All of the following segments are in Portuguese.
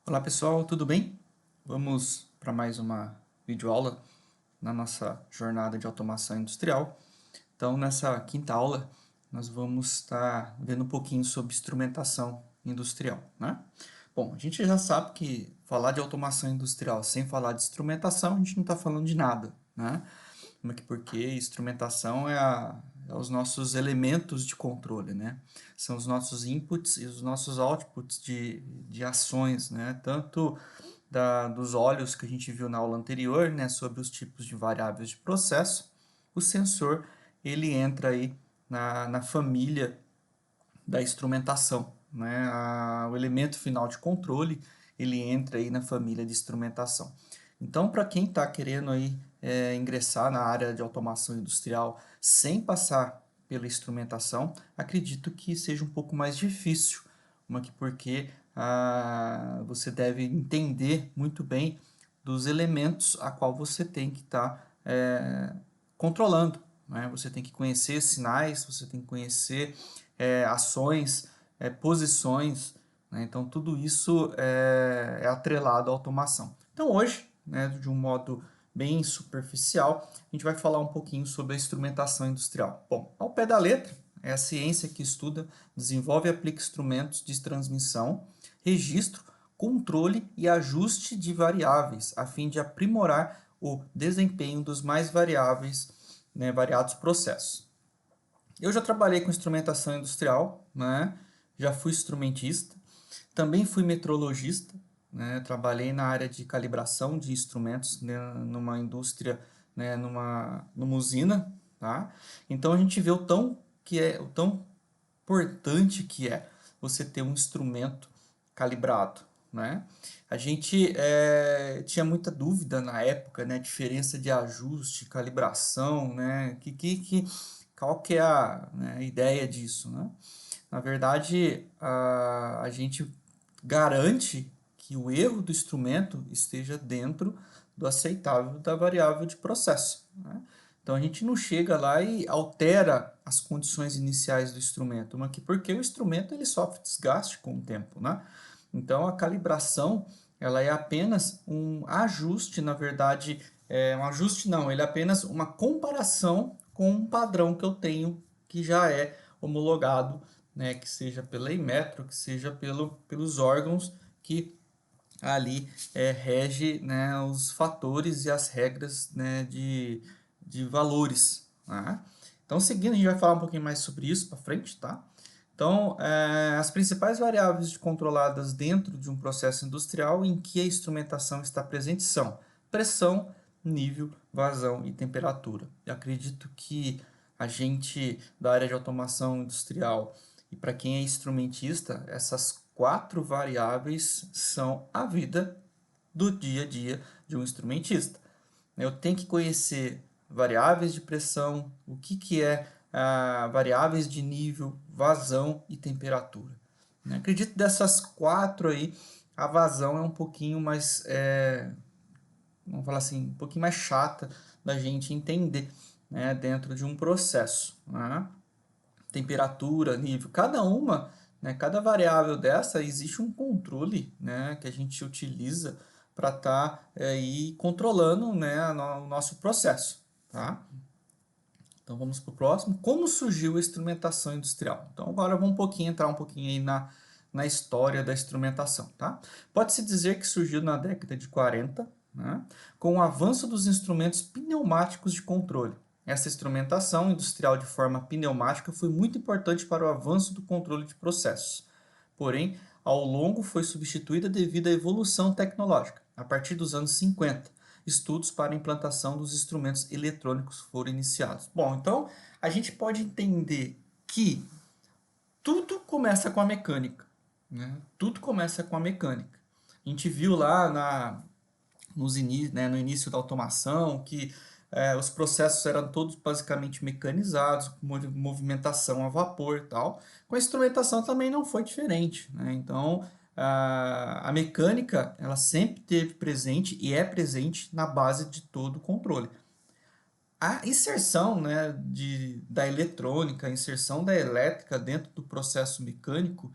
Olá pessoal, tudo bem? Vamos para mais uma videoaula na nossa jornada de automação industrial. Então, nessa quinta aula, nós vamos estar vendo um pouquinho sobre instrumentação industrial, né? Bom, a gente já sabe que falar de automação industrial sem falar de instrumentação, a gente não está falando de nada, né? Porque instrumentação é os nossos elementos de controle, né? São os nossos inputs e os nossos outputs de ações, né? Tanto dos olhos que a gente viu na aula anterior, né? Sobre os tipos de variáveis de processo, o sensor, ele entra aí na família da instrumentação, né? O elemento final de controle, ele entra aí na família de instrumentação. Então, para quem está querendo aí ingressar na área de automação industrial sem passar pela instrumentação, acredito que seja um pouco mais difícil, porque você deve entender muito bem dos elementos a qual você tem que estar controlando, né? Você tem que conhecer sinais, você tem que conhecer ações, posições, né? Então tudo isso é atrelado à automação. Então hoje, né, de um modo bem superficial, a gente vai falar um pouquinho sobre a instrumentação industrial. Bom, ao pé da letra, é a ciência que estuda, desenvolve e aplica instrumentos de transmissão, registro, controle e ajuste de variáveis, a fim de aprimorar o desempenho dos mais variáveis, né, variados processos. Eu já trabalhei com instrumentação industrial, né? Já fui instrumentista, também fui metrologista, né? Trabalhei na área de calibração de instrumentos, né? Numa indústria, né? Numa usina, tá? Então a gente vê o tão importante que é você ter um instrumento calibrado, né? A gente tinha muita dúvida na época, né? Diferença de ajuste, calibração, né? Qual que é a ideia disso, né? Na verdade, a gente garante que o erro do instrumento esteja dentro do aceitável da variável de processo, né? Então a gente não chega lá e altera as condições iniciais do instrumento, mas porque o instrumento ele sofre desgaste com o tempo, né? Então a calibração ela é apenas um ajuste, na verdade, um ajuste não, ele é apenas uma comparação com um padrão que eu tenho que já é homologado, né, que seja pela Inmetro, que seja pelos órgãos que ali rege, né, os fatores e as regras, né, de valores, né? Então, seguindo, a gente vai falar um pouquinho mais sobre isso para frente, tá? Então, as principais variáveis controladas dentro de um processo industrial em que a instrumentação está presente são pressão, nível, vazão e temperatura. Eu acredito que a gente da área de automação industrial e para quem é instrumentista, essas quatro variáveis são a vida do dia a dia de um instrumentista. Eu tenho que conhecer variáveis de pressão, o que é variáveis de nível, vazão e temperatura. Acredito dessas quatro aí, a vazão é um pouquinho mais, vamos falar assim, um pouquinho mais chata da gente entender, né, dentro de um processo, né? Temperatura, nível, cada uma, né, cada variável dessa existe um controle, né, que a gente utiliza para estar aí controlando, né, o nosso processo, tá? Então vamos para o próximo. Como surgiu a instrumentação industrial? Então agora vamos entrar um pouquinho aí na história da instrumentação, tá? Pode-se dizer que surgiu na década de 40, né, com o avanço dos instrumentos pneumáticos de controle. Essa instrumentação industrial de forma pneumática foi muito importante para o avanço do controle de processos. Porém, ao longo foi substituída devido à evolução tecnológica. A partir dos anos 50, estudos para a implantação dos instrumentos eletrônicos foram iniciados. Bom, então a gente pode entender que tudo começa com a mecânica, né? Tudo começa com a mecânica. A gente viu lá no início da automação que os processos eram todos basicamente mecanizados, com movimentação a vapor e tal. Com a instrumentação também não foi diferente, né? Então, a mecânica ela sempre teve presente e é presente na base de todo o controle. A inserção, né, da eletrônica, a inserção da elétrica dentro do processo mecânico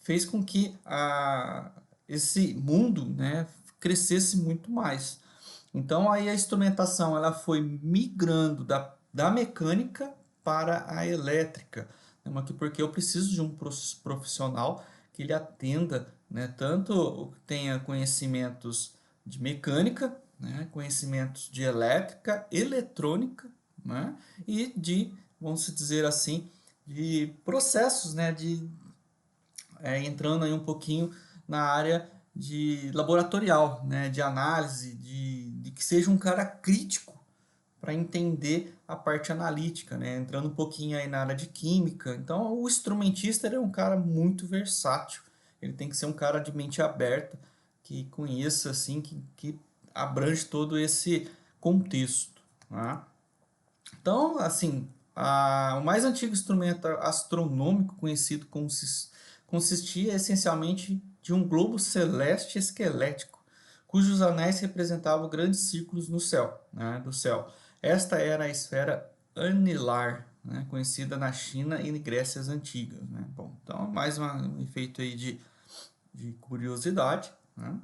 fez com que esse mundo, né, crescesse muito mais. Então aí a instrumentação ela foi migrando da mecânica para a elétrica, né, porque eu preciso de um profissional que ele atenda, né, tanto tenha conhecimentos de mecânica, né, conhecimentos de elétrica, eletrônica, né, e de, vamos dizer assim, de processos, né, entrando aí um pouquinho na área de laboratorial, né, de análise, de que seja um cara crítico para entender a parte analítica, né, entrando um pouquinho aí na área de química. Então, o instrumentista é um cara muito versátil. Ele tem que ser um cara de mente aberta, que conheça assim, que abrange todo esse contexto, tá? Então, assim, o mais antigo instrumento astronômico conhecido consistia essencialmente de um globo celeste esquelético, cujos anéis representavam grandes círculos no céu, né, do céu. Esta era a esfera anilar, né, conhecida na China e Grécias antigas, né? Bom, então mais um efeito aí de curiosidade, né?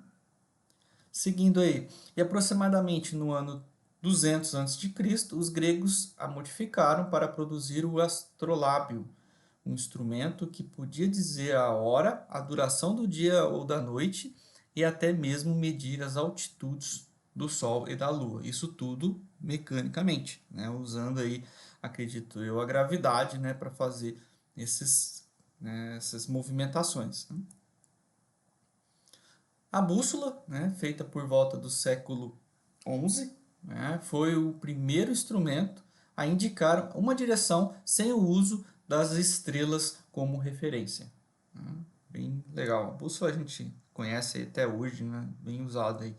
Seguindo aí, e aproximadamente no ano 200 a.C., os gregos a modificaram para produzir o astrolábio, um instrumento que podia dizer a hora, a duração do dia ou da noite e até mesmo medir as altitudes do Sol e da Lua. Isso tudo mecanicamente, né? Usando aí, acredito eu, a gravidade, né, para fazer essas movimentações, né? A bússola, né, feita por volta do século XI, né, foi o primeiro instrumento a indicar uma direção sem o uso das estrelas como referência. Né? Bem legal. A bússola a gente conhece até hoje, né, bem usada aí.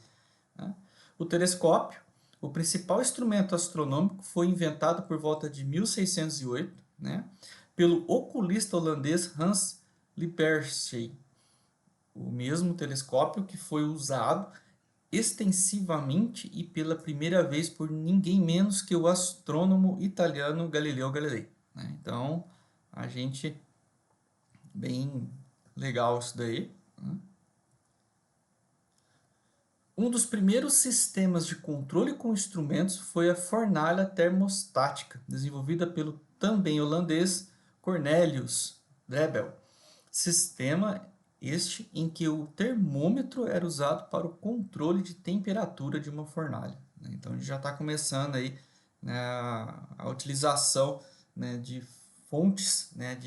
Né? O telescópio, o principal instrumento astronômico, foi inventado por volta de 1608, né, pelo oculista holandês Hans Lippershey, o mesmo telescópio que foi usado extensivamente e pela primeira vez por ninguém menos que o astrônomo italiano Galileu Galilei, né? Então, a gente, bem legal isso daí, né? Um dos primeiros sistemas de controle com instrumentos foi a fornalha termostática, desenvolvida pelo também holandês Cornelius Drebbel. Sistema este em que o termômetro era usado para o controle de temperatura de uma fornalha, né? Então a gente já está começando aí, né, a utilização, né, de fontes, né,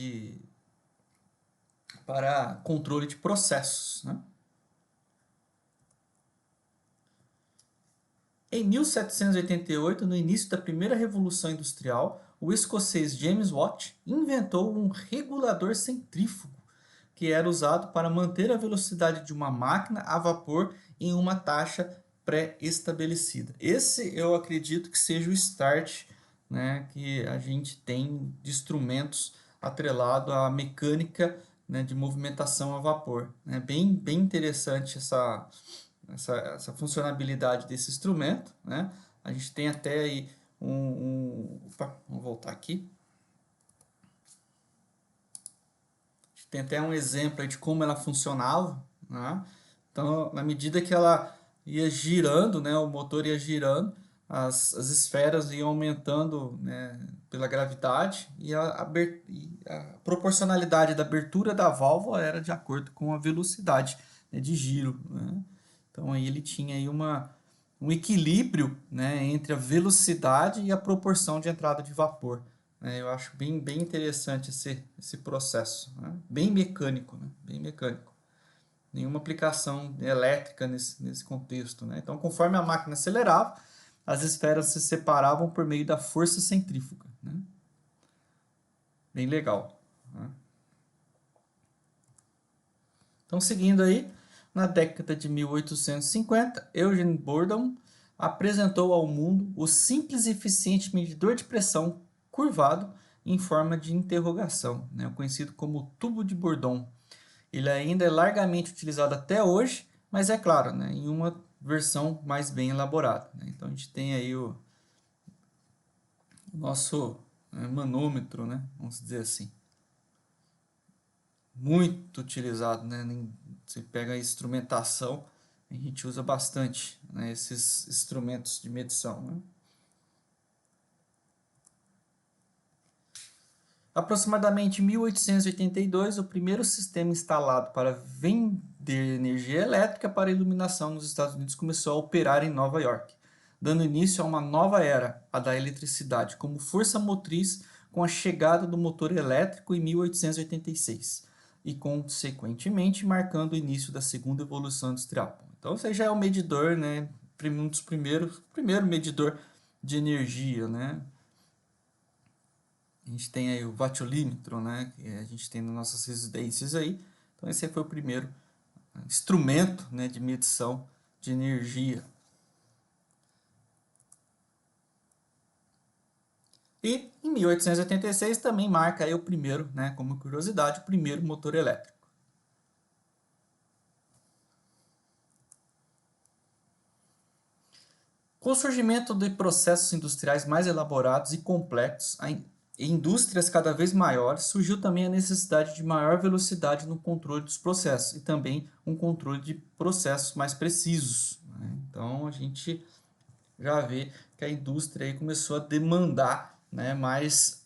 para controle de processos, né? Em 1788, no início da primeira Revolução Industrial, o escocês James Watt inventou um regulador centrífugo, que era usado para manter a velocidade de uma máquina a vapor em uma taxa pré-estabelecida. Esse eu acredito que seja o start, né, que a gente tem de instrumentos atrelado à mecânica, né, de movimentação a vapor. É bem interessante essa funcionalidade desse instrumento, né? A gente tem até aí opa, vamos voltar aqui. A gente tem até um exemplo aí de como ela funcionava, né? Então, na medida que ela ia girando, né, o motor ia girando, as esferas iam aumentando, né, pela gravidade e a proporcionalidade da abertura da válvula era de acordo com a velocidade, né, de giro, né? Então aí ele tinha aí um equilíbrio, né, entre a velocidade e a proporção de entrada de vapor, né? Eu acho bem interessante esse processo, né? Bem mecânico, né? Bem mecânico. Nenhuma aplicação elétrica nesse contexto, né? Então, conforme a máquina acelerava, as esferas se separavam por meio da força centrífuga, né? Bem legal, né? Então, seguindo aí, na década de 1850, Eugene Bourdon apresentou ao mundo o simples e eficiente medidor de pressão curvado em forma de interrogação, né, conhecido como tubo de Bourdon. Ele ainda é largamente utilizado até hoje, mas é claro, né, em uma versão mais bem elaborada, né? Então a gente tem aí o nosso, né, manômetro, né, vamos dizer assim, muito utilizado, né, Você pega a instrumentação, a gente usa bastante, né, esses instrumentos de medição, né? Aproximadamente em 1882, o primeiro sistema instalado para vender energia elétrica para iluminação nos Estados Unidos começou a operar em Nova York, dando início a uma nova era, a da eletricidade, como força motriz com a chegada do motor elétrico em 1886 e, consequentemente, marcando o início da segunda evolução industrial. Então, você já é o medidor, né? Um dos primeiro medidor de energia, né? A gente tem aí o vatiolímetro, né, que a gente tem nas nossas residências aí. Então esse aí foi o primeiro instrumento, né, de medição de energia. E em 1886 também marca aí o primeiro, né, como curiosidade, o primeiro motor elétrico. Com o surgimento de processos industriais mais elaborados e complexos, em indústrias cada vez maiores, surgiu também a necessidade de maior velocidade no controle dos processos e também um controle de processos mais precisos, né? Então a gente já vê que a indústria aí começou a demandar, né, mais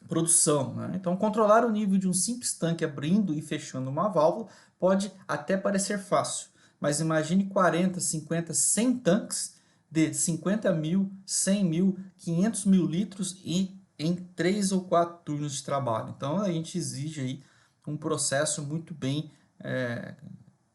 produção, né? Então, controlar o nível de um simples tanque abrindo e fechando uma válvula pode até parecer fácil, mas imagine 40, 50, 100 tanques de 50 mil, 100 mil, 500 mil litros e em 3 ou 4 turnos de trabalho. Então, a gente exige aí um processo muito bem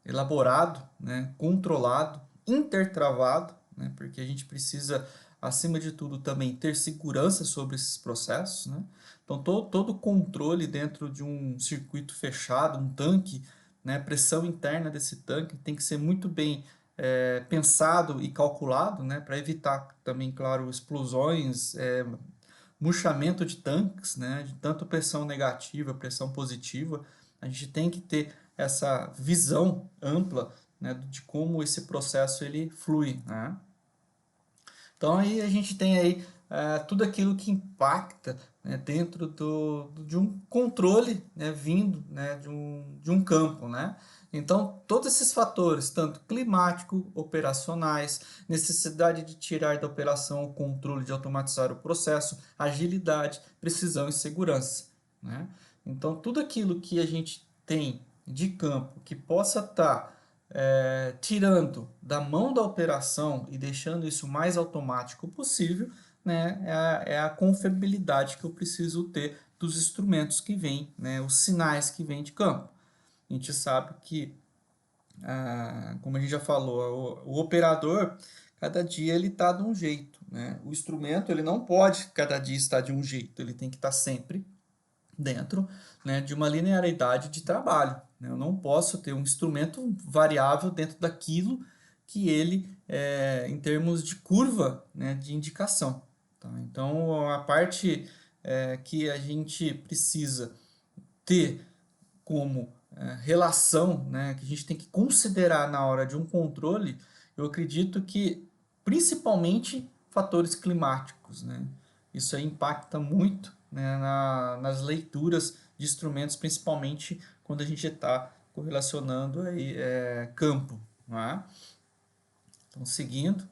elaborado, né, controlado, intertravado, né, porque a gente precisa, acima de tudo, também ter segurança sobre esses processos, né? Então, todo controle dentro de um circuito fechado, um tanque, né, pressão interna desse tanque tem que ser muito bem pensado e calculado, né, para evitar também, claro, explosões, murchamento de tanques, né, de tanto pressão negativa, pressão positiva. A gente tem que ter essa visão ampla, né, de como esse processo ele flui, né? Então aí a gente tem aí tudo aquilo que impacta, né, dentro de um controle, né, vindo, né, de um campo, né? Então todos esses fatores, tanto climático, operacionais, necessidade de tirar da operação o controle de automatizar o processo, agilidade, precisão e segurança, né? Então tudo aquilo que a gente tem de campo que possa estar tirando da mão da operação e deixando isso o mais automático possível, né, é a confiabilidade que eu preciso ter dos instrumentos que vêm, né, os sinais que vêm de campo. A gente sabe que, como a gente já falou, o operador, cada dia ele está de um jeito, né? O instrumento ele não pode cada dia estar de um jeito, ele tem que estar sempre dentro, né, de uma linearidade de trabalho, né? Eu não posso ter um instrumento variável dentro daquilo que ele em termos de curva, né, de indicação. Tá? Então, a parte que a gente precisa ter como relação, né, que a gente tem que considerar na hora de um controle, eu acredito que principalmente fatores climáticos, né? Isso aí impacta muito, né, nas leituras de instrumentos, principalmente quando a gente está correlacionando aí, campo, não é? Então, seguindo,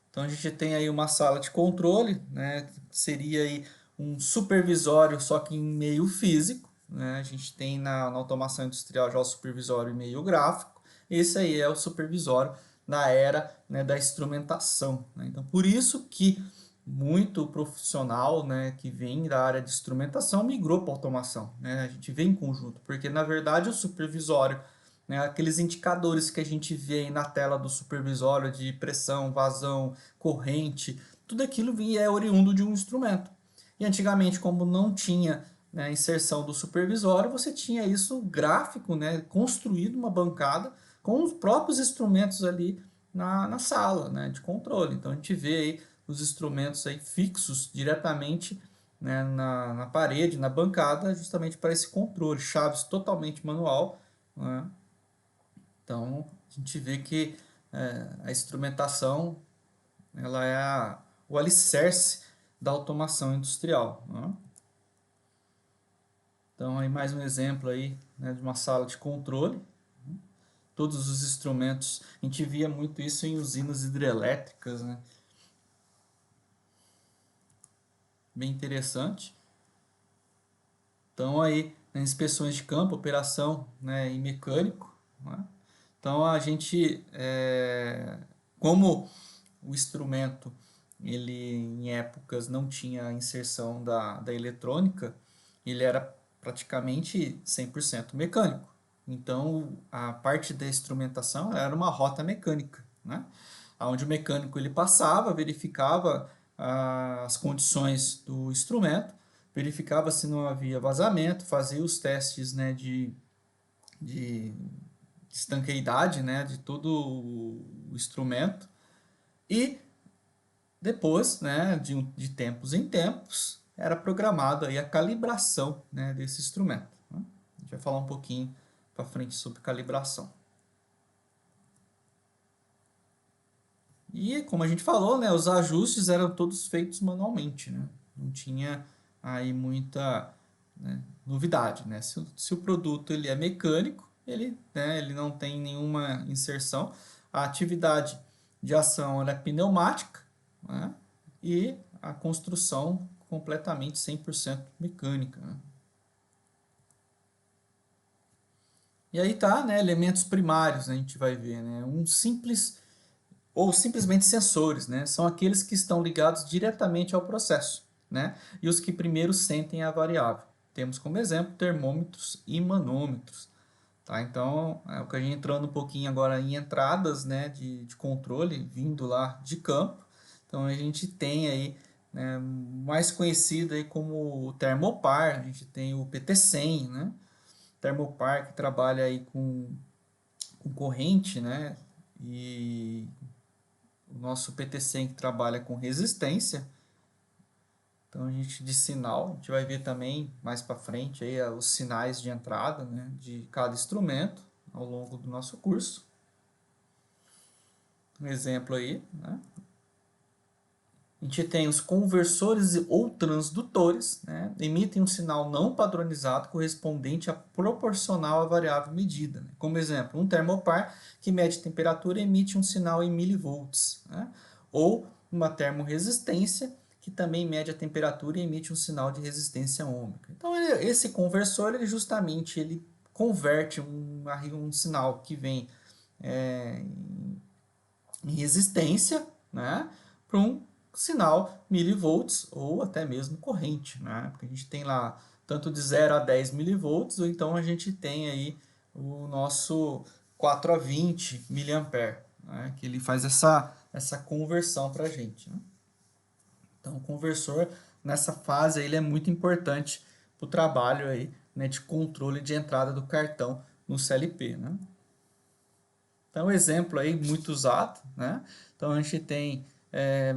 então a gente tem aí uma sala de controle, né, que seria aí um supervisório, só que em meio físico, né? A gente tem na automação industrial já o supervisório em meio gráfico. Esse aí é o supervisório na era, né, da instrumentação, né? Então, por isso que muito profissional, né, que vem da área de instrumentação migrou para automação, né? A gente vê em conjunto, porque na verdade o supervisório, né, aqueles indicadores que a gente vê aí na tela do supervisório de pressão, vazão, corrente, tudo aquilo é oriundo de um instrumento. E antigamente, como não tinha, né, inserção do supervisório, você tinha isso gráfico, né, construído uma bancada com os próprios instrumentos ali na sala, né, de controle. Então a gente vê aí os instrumentos aí fixos diretamente, né, na parede, na bancada, justamente para esse controle, chaves totalmente manual, né? Então a gente vê que a instrumentação ela é o alicerce da automação industrial, né? Então, aí mais um exemplo aí, né, de uma sala de controle. Todos os instrumentos, a gente via muito isso em usinas hidrelétricas, né? Bem interessante. Então, aí, nas inspeções de campo, operação, né, em mecânico, né? Então, a gente, como o instrumento, ele em épocas não tinha a inserção da eletrônica, ele era praticamente 100% mecânico. Então, a parte da instrumentação era uma rota mecânica, né? Onde o mecânico ele passava, verificava as condições do instrumento, verificava se não havia vazamento, fazia os testes, né, de estanqueidade, né, de todo o instrumento e depois, né, de tempos em tempos, era programado aí a calibração, né, desse instrumento, né? A gente vai falar um pouquinho para frente sobre calibração. E como a gente falou, né, os ajustes eram todos feitos manualmente, né? Não tinha aí muita, né, novidade, né? Se o produto ele é mecânico, ele, né, ele não tem nenhuma inserção. A atividade de ação ela é pneumática, né? E a construção completamente 100% mecânica, né? E aí tá, né, elementos primários, né, a gente vai ver, né? Um simples ou simplesmente sensores, né? São aqueles que estão ligados diretamente ao processo, né? E os que primeiro sentem a variável. Temos como exemplo termômetros e manômetros, tá? Então, o que a gente entrando um pouquinho agora em entradas, né, de controle vindo lá de campo. Então, a gente tem aí, né, mais conhecido aí como o Termopar, a gente tem o PT100, né? Termopar que trabalha aí com corrente, né? E o nosso PT100 que trabalha com resistência. Então a gente de sinal, a gente vai ver também mais para frente aí os sinais de entrada, né, de cada instrumento ao longo do nosso curso. Um exemplo aí, né? A gente tem os conversores ou transdutores, né? Emitem um sinal não padronizado correspondente a proporcional à variável medida, né? Como exemplo, um termopar que mede temperatura emite um sinal em milivolts, né? Ou uma termorresistência que também mede a temperatura e emite um sinal de resistência ôhmica. Então, esse conversor, ele justamente ele converte um sinal que vem em resistência, né, para um sinal milivolts ou até mesmo corrente, né? Porque a gente tem lá tanto de 0 a 10 milivolts, ou então a gente tem aí o nosso 4 a 20 miliampere, né? Que ele faz essa conversão para a gente, né? Então, o conversor, nessa fase, ele é muito importante para o trabalho aí, né, de controle de entrada do cartão no CLP, né? Então, um exemplo aí muito usado, né? Então, a gente tem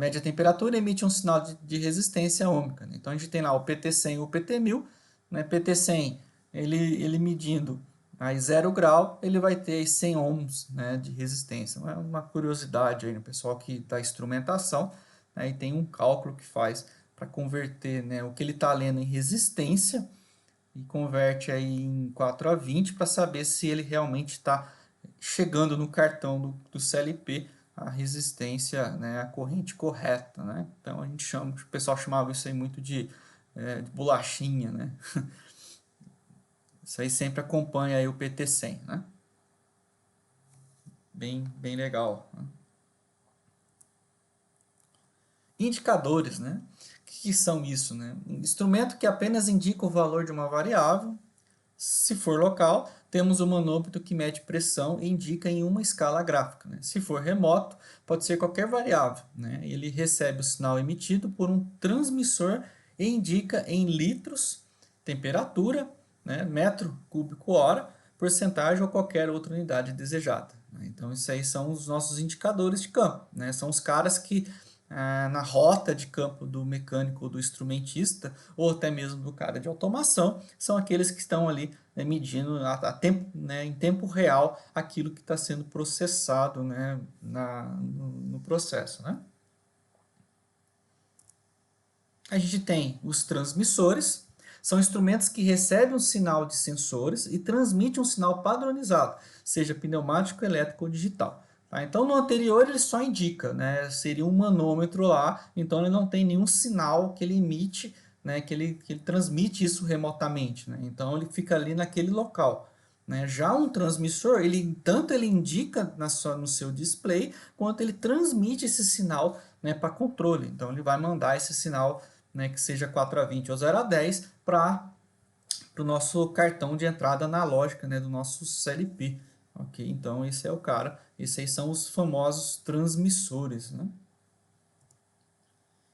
média temperatura emite um sinal de resistência ôhmica, né? Então, a gente tem lá o PT100 e o PT1000, né? PT100, ele medindo aí 0 grau, ele vai ter 100 ohms, né, de resistência. É uma curiosidade aí no pessoal que da instrumentação, né? E tem um cálculo que faz para converter, né, o que ele está lendo em resistência e converte aí em 4 a 20 para saber se ele realmente está chegando no cartão do CLP a resistência, né, a corrente correta, né? Então a gente chama, o pessoal chamava isso aí muito de bolachinha, né? Isso aí sempre acompanha aí o PT100, né? Bem legal, né? Indicadores, né? O que são isso, né? Um instrumento que apenas indica o valor de uma variável. Se for local, temos o manômetro que mede pressão e indica em uma escala gráfica, né? Se for remoto, pode ser qualquer variável, né? Ele recebe o sinal emitido por um transmissor e indica em litros, temperatura, né? Metro cúbico hora, porcentagem ou qualquer outra unidade desejada, né? Então, isso aí são os nossos indicadores de campo, né? São os caras que na rota de campo do mecânico ou do instrumentista, ou até mesmo do cara de automação, são aqueles que estão ali, né, medindo tempo, né, em tempo real aquilo que está sendo processado, né, no processo, né? A gente tem os transmissores, São instrumentos que recebem um sinal de sensores e transmitem um sinal padronizado, seja pneumático, elétrico ou digital. Tá? Então, no anterior, ele só indica, né? Seria um manômetro lá, então ele não tem nenhum sinal que ele emite, né? Que ele transmite isso remotamente. Né? Então, ele fica ali naquele local. Né? Já um transmissor, ele tanto ele indica no seu display, quanto ele transmite esse sinal, né, para controle. Então, ele vai mandar esse sinal, né, que seja 4 a 20 ou 0 a 10 para o nosso cartão de entrada analógica, né, do nosso CLP. Ok? Então, esse é o cara. Esses aí são os famosos transmissores. Né?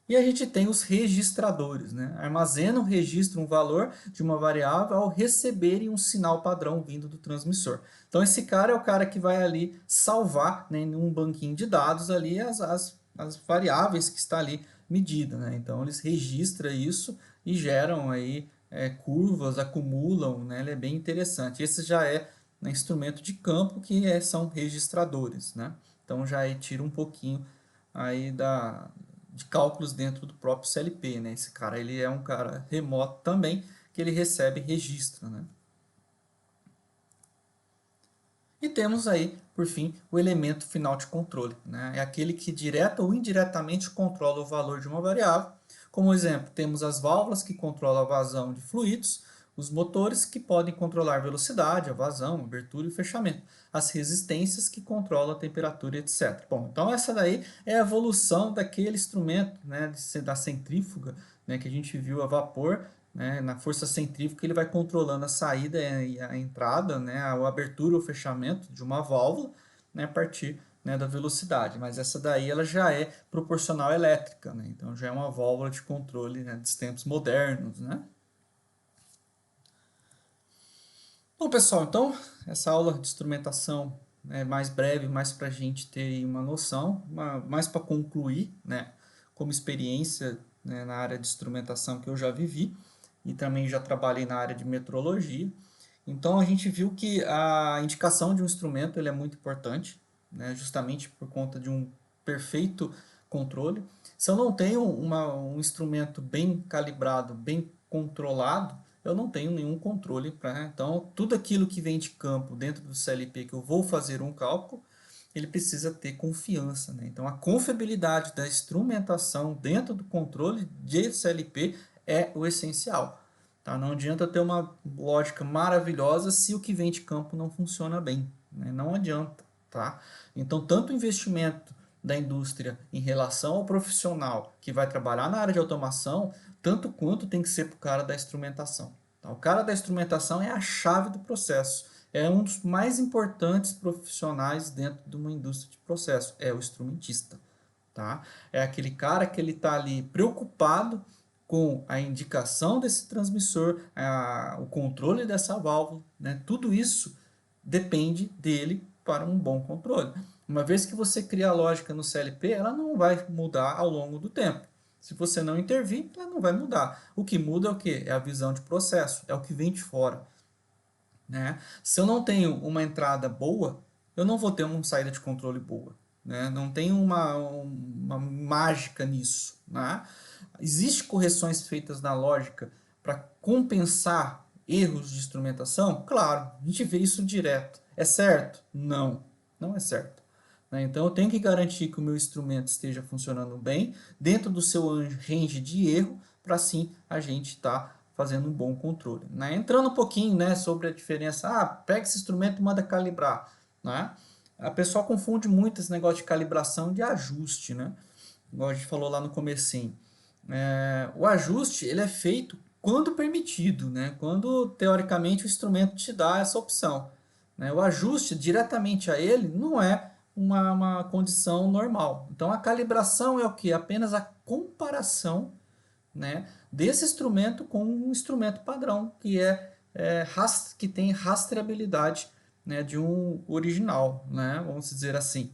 E a gente tem os registradores, né? Armazenam, registram um valor de uma variável ao receberem um sinal padrão vindo do transmissor. Então esse cara é o cara que vai ali salvar, né, em um banquinho de dados ali as variáveis que está ali medida, né? Então eles registram isso e geram aí curvas, acumulam, né? Ele é bem interessante. Esse já é, né, instrumento de campo que são registradores, né? Então já tira um pouquinho aí de cálculos dentro do próprio CLP, né? Esse cara, ele é um cara remoto também, que ele recebe registro, né? E temos aí, por fim, o elemento final de controle, né? É aquele que direta ou indiretamente controla o valor de uma variável. Como exemplo, temos as válvulas que controlam a vazão de fluidos, os motores que podem controlar a velocidade, a vazão, a abertura e o fechamento, as resistências que controlam a temperatura, etc. Bom, então essa daí é a evolução daquele instrumento, né, da centrífuga, né, que a gente viu a vapor, né, na força centrífuga ele vai controlando a saída e a entrada, né, a abertura ou fechamento de uma válvula, né, a partir, né, da velocidade. Mas essa daí ela já é proporcional elétrica, né, então já é uma válvula de controle, né, dos tempos modernos, né. Bom, pessoal, então essa aula de instrumentação é mais breve, mais para a gente ter uma noção, mais para concluir, né, como experiência, né, na área de instrumentação que eu já vivi e também já trabalhei na área de metrologia. Então a gente viu que a indicação de um instrumento ele é muito importante, né, justamente por conta de um perfeito controle. Se eu não tenho um instrumento bem calibrado, bem controlado, eu não tenho nenhum controle para. Então, tudo aquilo que vem de campo dentro do CLP que eu vou fazer um cálculo, ele precisa ter confiança. Né? Então, a confiabilidade da instrumentação dentro do controle de CLP é o essencial. Tá? Não adianta ter uma lógica maravilhosa se o que vem de campo não funciona bem. Né? Não adianta. Tá? Então, tanto o investimento da indústria em relação ao profissional que vai trabalhar na área de automação, tanto quanto tem que ser para o cara da instrumentação. Tá? O cara da instrumentação é a chave do processo. É um dos mais importantes profissionais dentro de uma indústria de processo. É o instrumentista. Tá? É aquele cara que ele está ali preocupado com a indicação desse transmissor, o controle dessa válvula, né? Tudo isso depende dele para um bom controle. Uma vez que você cria a lógica no CLP, ela não vai mudar ao longo do tempo. Se você não intervir, ela não vai mudar. O que muda é o quê? É a visão de processo, é o que vem de fora. Né? Se eu não tenho uma entrada boa, eu não vou ter uma saída de controle boa. Né? Não tem uma mágica nisso. Né? Existem correções feitas na lógica para compensar erros de instrumentação? Claro, a gente vê isso direto. É certo? Não, não é certo. Né? Então eu tenho que garantir que o meu instrumento esteja funcionando bem, dentro do seu range de erro, para assim a gente estar fazendo um bom controle. Né? Entrando um pouquinho, né, sobre a diferença, pega esse instrumento e manda calibrar. Né? A pessoa confunde muito esse negócio de calibração de ajuste, né? Igual a gente falou lá no comecinho. O ajuste ele é feito quando permitido, né? Quando teoricamente o instrumento te dá essa opção. Né? O ajuste diretamente a ele não é uma condição normal. Então a calibração é o que? Apenas a comparação, né, desse instrumento com um instrumento padrão, que tem rastreabilidade, né, de um original, né, vamos dizer assim.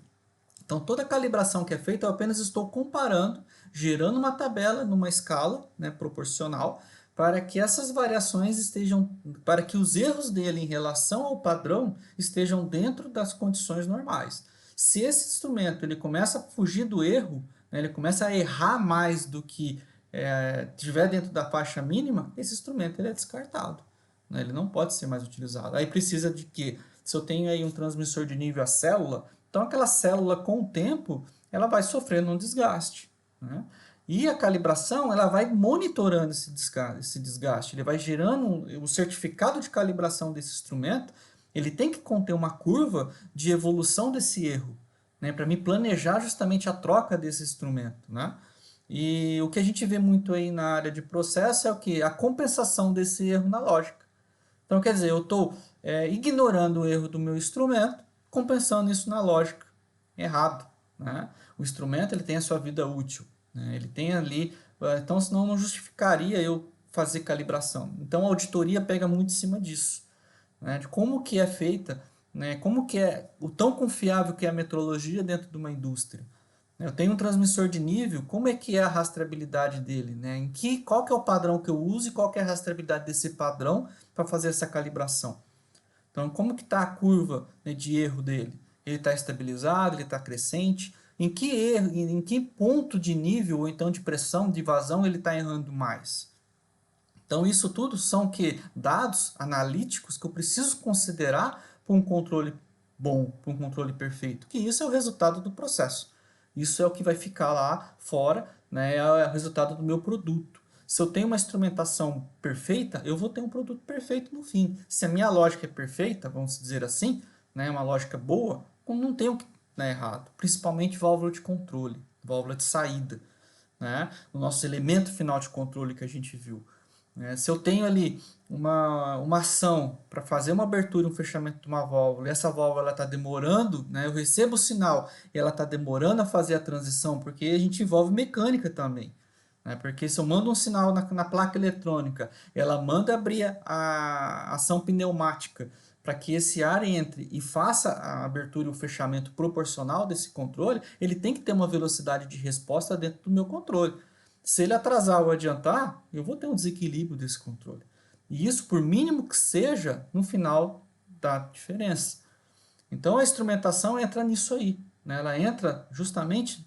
Então, toda a calibração que é feita, eu apenas estou comparando, gerando uma tabela numa escala, né, proporcional, para que essas variações estejam, para que os erros dele em relação ao padrão estejam dentro das condições normais. Se esse instrumento ele começa a fugir do erro, né, ele começa a errar mais do que estiver dentro da faixa mínima, esse instrumento ele é descartado, né? Ele não pode ser mais utilizado. Aí precisa de quê? Se eu tenho aí um transmissor de nível a célula, então aquela célula com o tempo, ela vai sofrendo um desgaste, né? E a calibração, ela vai monitorando esse desgaste, ele vai gerando o certificado de calibração desse instrumento, ele tem que conter uma curva de evolução desse erro, né, para me planejar justamente a troca desse instrumento, né? E o que a gente vê muito aí na área de processo é o que? A compensação desse erro na lógica. Então, quer dizer, eu estou ignorando o erro do meu instrumento, compensando isso na lógica. Errado, né? O instrumento ele tem a sua vida útil, né? Ele tem ali, então senão não justificaria eu fazer calibração. Então a auditoria pega muito em cima disso, né? De como que é feita, né? Como que é o tão confiável que é a metrologia dentro de uma indústria. Eu tenho um transmissor de nível, como é que é a rastreabilidade dele, né? Qual que é o padrão que eu uso e qual que é a rastreabilidade desse padrão para fazer essa calibração. Então, como que está a curva, né, de erro dele? Ele está estabilizado, ele está crescente? Em que erro, em que ponto de nível ou então de pressão, de vazão ele está errando mais? Então, isso tudo são que dados analíticos que eu preciso considerar para um controle bom, para um controle perfeito. Que isso é o resultado do processo. Isso é o que vai ficar lá fora, né, é o resultado do meu produto. Se eu tenho uma instrumentação perfeita, eu vou ter um produto perfeito no fim. Se a minha lógica é perfeita, vamos dizer assim, né, uma lógica boa, não tem o que dar errado. Principalmente válvula de controle, válvula de saída, né, o nosso elemento final de controle que a gente viu. Se eu tenho ali uma ação para fazer uma abertura e um fechamento de uma válvula, e essa válvula está demorando, né, eu recebo o sinal e ela está demorando a fazer a transição, porque a gente envolve mecânica também. Né, porque se eu mando um sinal na placa eletrônica, ela manda abrir a ação pneumática para que esse ar entre e faça a abertura e o fechamento proporcional desse controle, ele tem que ter uma velocidade de resposta dentro do meu controle. Se ele atrasar ou adiantar, eu vou ter um desequilíbrio desse controle. E isso, por mínimo que seja, no final dá diferença. Então a instrumentação entra nisso aí, né? Ela entra justamente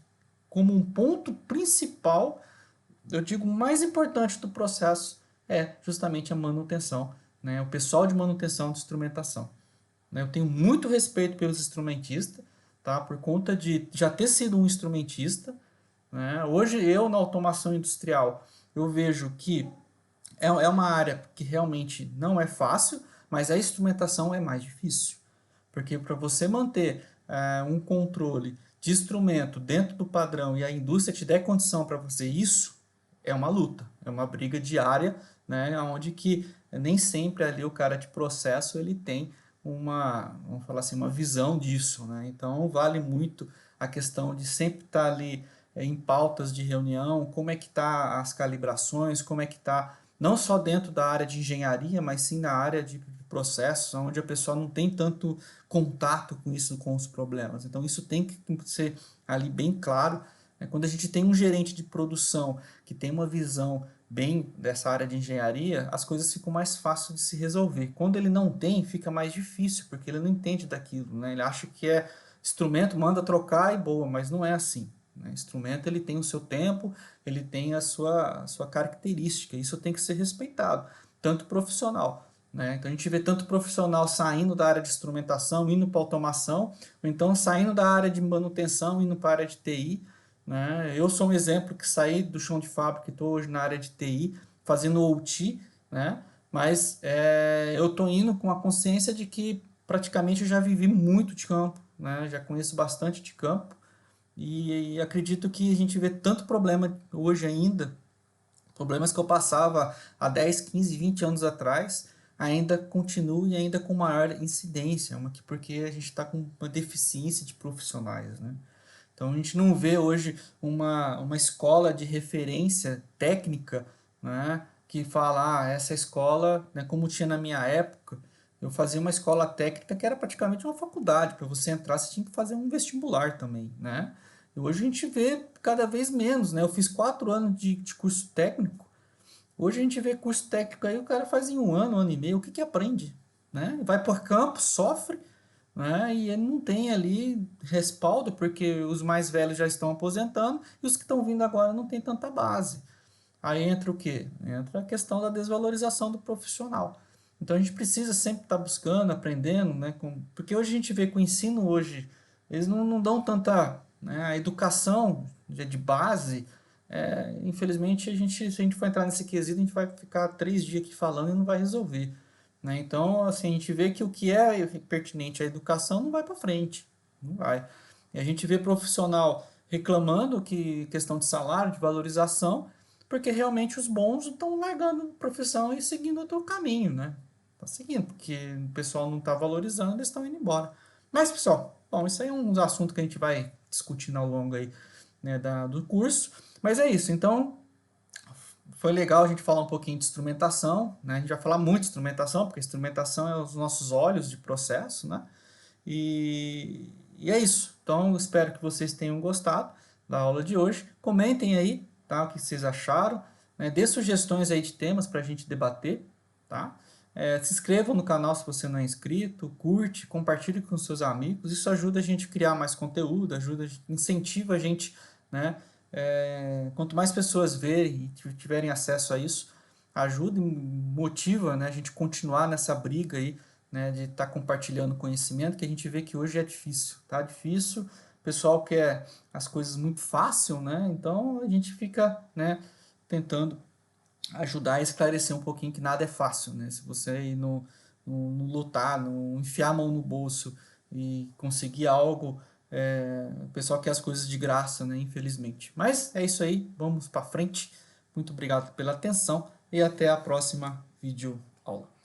como um ponto principal, eu digo mais importante do processo, é justamente a manutenção, né? O pessoal de manutenção de instrumentação. Né? Eu tenho muito respeito pelos instrumentistas, tá? Por conta de já ter sido um instrumentista, né? Hoje eu na automação industrial eu vejo que é uma área que realmente não é fácil, mas a instrumentação é mais difícil. Porque para você manter um controle de instrumento dentro do padrão e a indústria te der condição para fazer isso, é uma luta, é uma briga diária, né, onde que nem sempre ali o cara de processo ele tem vamos falar assim, uma visão disso, né? Então vale muito a questão de sempre estar ali em pautas de reunião, como é que tá as calibrações, como é que tá não só dentro da área de engenharia, mas sim na área de processos, onde a pessoa não tem tanto contato com isso, com os problemas. Então isso tem que ser ali bem claro. Quando a gente tem um gerente de produção que tem uma visão bem dessa área de engenharia, as coisas ficam mais fáceis de se resolver. Quando ele não tem, fica mais difícil, porque ele não entende daquilo, né? Ele acha que é instrumento, manda trocar e boa, mas não é assim. Né? Instrumento ele tem o seu tempo, ele tem a sua característica, isso tem que ser respeitado, tanto profissional. Né? Então a gente vê tanto profissional saindo da área de instrumentação, indo para automação, ou então saindo da área de manutenção, indo para a área de TI. Né? Eu sou um exemplo que saí do chão de fábrica e estou hoje na área de TI, fazendo OT, né? Mas eu estou indo com a consciência de que praticamente eu já vivi muito de campo, né? Já conheço bastante de campo e acredito que a gente vê tanto problema hoje ainda, problemas que eu passava há 10, 15, 20 anos atrás, ainda continuo e ainda com maior incidência, porque a gente está com uma deficiência de profissionais, né? Então a gente não vê hoje uma escola de referência técnica, né, que fala, essa escola, né, como tinha na minha época, eu fazia uma escola técnica que era praticamente uma faculdade, para você entrar você tinha que fazer um vestibular também, né? E hoje a gente vê cada vez menos, né? Eu fiz 4 anos de curso técnico, hoje a gente vê curso técnico aí, o cara faz em um ano e meio, o que que aprende? Né? Vai por campo, sofre, né? E ele não tem ali respaldo, porque os mais velhos já estão aposentando e os que estão vindo agora não tem tanta base. Aí entra o quê? Entra a questão da desvalorização do profissional. Então a gente precisa sempre estar buscando, aprendendo, né? Porque hoje a gente vê que o ensino hoje, eles não dão tanta, né, a educação de base, infelizmente se a gente for entrar nesse quesito, a gente vai ficar 3 dias aqui falando e não vai resolver. Né? Então, assim, a gente vê que o que é pertinente à educação não vai para frente, não vai. E a gente vê profissional reclamando que questão de salário, de valorização, porque realmente os bons estão largando a profissão e seguindo outro caminho, né? Tá seguindo, porque o pessoal não está valorizando, eles estão indo embora. Mas, pessoal, bom, isso aí é um assunto que a gente vai discutindo ao longo aí, né, do curso. Mas é isso, então foi legal a gente falar um pouquinho de instrumentação, né? A gente vai falar muito de instrumentação, porque instrumentação é os nossos olhos de processo, né? E é isso. Então, espero que vocês tenham gostado da aula de hoje. Comentem aí, tá? O que vocês acharam, né? Dê sugestões aí de temas para a gente debater, tá? Se inscrevam no canal se você não é inscrito, curte, compartilhe com seus amigos. Isso ajuda a gente a criar mais conteúdo, incentiva a gente, né? Quanto mais pessoas verem e tiverem acesso a isso, ajuda e motiva, né, a gente continuar nessa briga aí, né, de estar compartilhando conhecimento, que a gente vê que hoje é difícil, tá difícil, o pessoal quer as coisas muito fácil, né, então a gente fica, né, tentando ajudar a esclarecer um pouquinho que nada é fácil, né, se você ir no lutar, no enfiar a mão no bolso e conseguir algo, o pessoal quer as coisas de graça, né, infelizmente. Mas é isso aí, vamos para frente. Muito obrigado pela atenção e até a próxima vídeo aula.